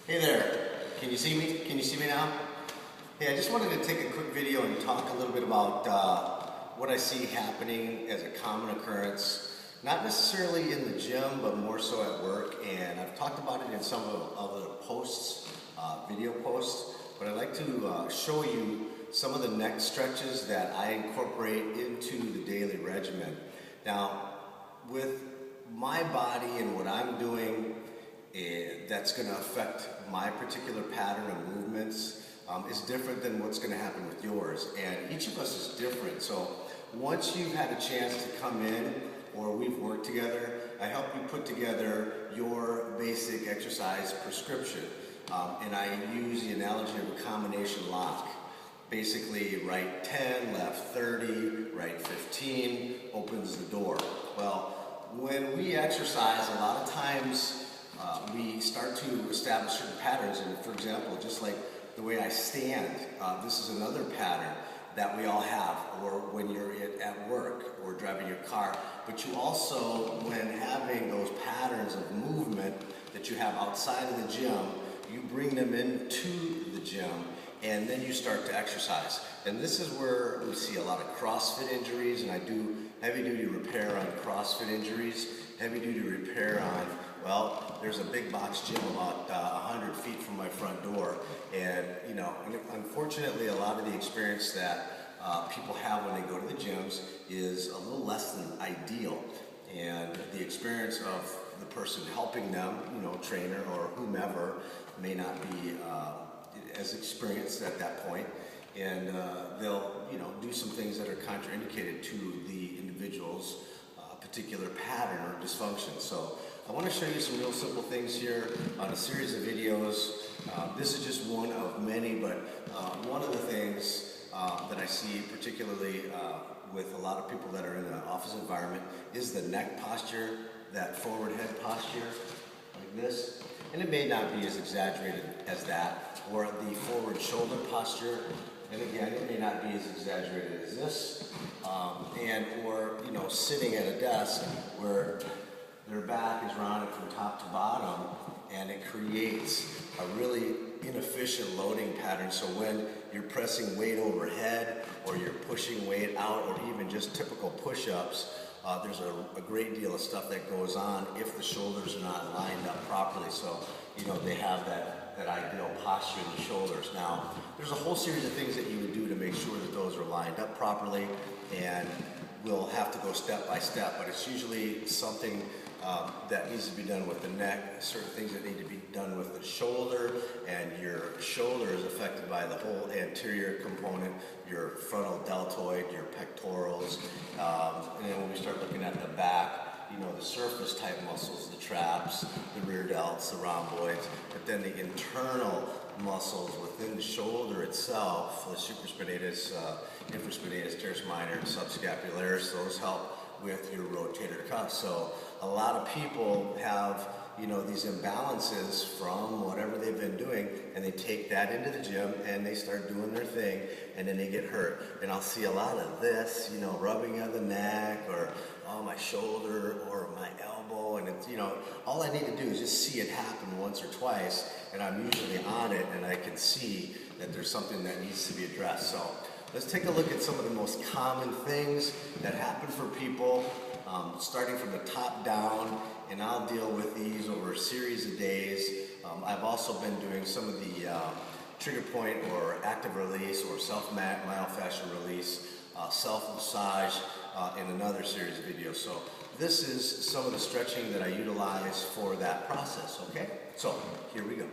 Hey there, can you see me? Can you see me now? Hey, I just wanted to take a quick video and talk a little bit about what I see happening as a common occurrence, not necessarily in the gym, but more so at work. And I've talked about it in some of the other posts, video posts, but I'd like to show you some of the neck stretches that I incorporate into the daily regimen. Now, with my body and what I'm doing, that's going to affect my particular pattern of movements is different than what's going to happen with yours. And each of us is different. So once you've had a chance to come in or we've worked together, I help you put together your basic exercise prescription. And I use the analogy of a combination lock. Basically, right 10, left 30, right 15 opens the door. Well, when we exercise, a lot of times we start to establish certain patterns. And for example, just like the way I stand, this is another pattern that we all have, or when you're at work or driving your car. But you also, when having those patterns of movement that you have outside of the gym, you bring them into the gym, and then you start to exercise. And this is where we see a lot of CrossFit injuries, and I do heavy-duty repair on CrossFit injuries, heavy-duty repair on, well, there's a big box gym about 100 feet from my front door, and unfortunately a lot of the experience that people have when they go to the gyms is a little less than ideal, and the experience of the person helping them, trainer or whomever, may not be as experienced at that point, and they'll do some things that are contraindicated to the individual's particular pattern or dysfunction. So I want to show you some real simple things here on a series of videos. This is just one of many, but one of the things that I see particularly with a lot of people that are in an office environment is the neck posture, that forward head posture, like this. And it may not be as exaggerated as that, or the forward shoulder posture. And again, it may not be as exaggerated as this, or sitting at a desk where their back is rounded from top to bottom, and it creates a really inefficient loading pattern. So when you're pressing weight overhead, or you're pushing weight out, or even just typical push-ups, there's a great deal of stuff that goes on if the shoulders are not lined up properly. So they have that ideal posture in the shoulders. Now, there's a whole series of things that you would do to make sure that those are lined up properly, and we'll have to go step by step, but it's usually something that needs to be done with the neck, certain things that need to be done with the shoulder, and your shoulder is affected by the whole anterior component, your frontal deltoid, your pectorals, and then when we start looking at the back, the surface type muscles, the traps, the rear delts, the rhomboids, but then the internal muscles within the shoulder itself, the supraspinatus, infraspinatus, teres minor, and subscapularis, those help with your rotator cuff. So a lot of people have these imbalances from whatever they've been doing, and they take that into the gym and they start doing their thing, and then they get hurt. And I'll see a lot of this, rubbing of the neck, or my shoulder or my elbow, and it's, all I need to do is just see it happen once or twice, and I'm usually on it, and I can see that there's something that needs to be addressed. So let's take a look at some of the most common things that happen for people, starting from the top down, and I'll deal with these over a series of days. I've also been doing some of the trigger point or active release or myofascial release, self-massage in another series of videos. So this is some of the stretching that I utilize for that process, okay? So here we go.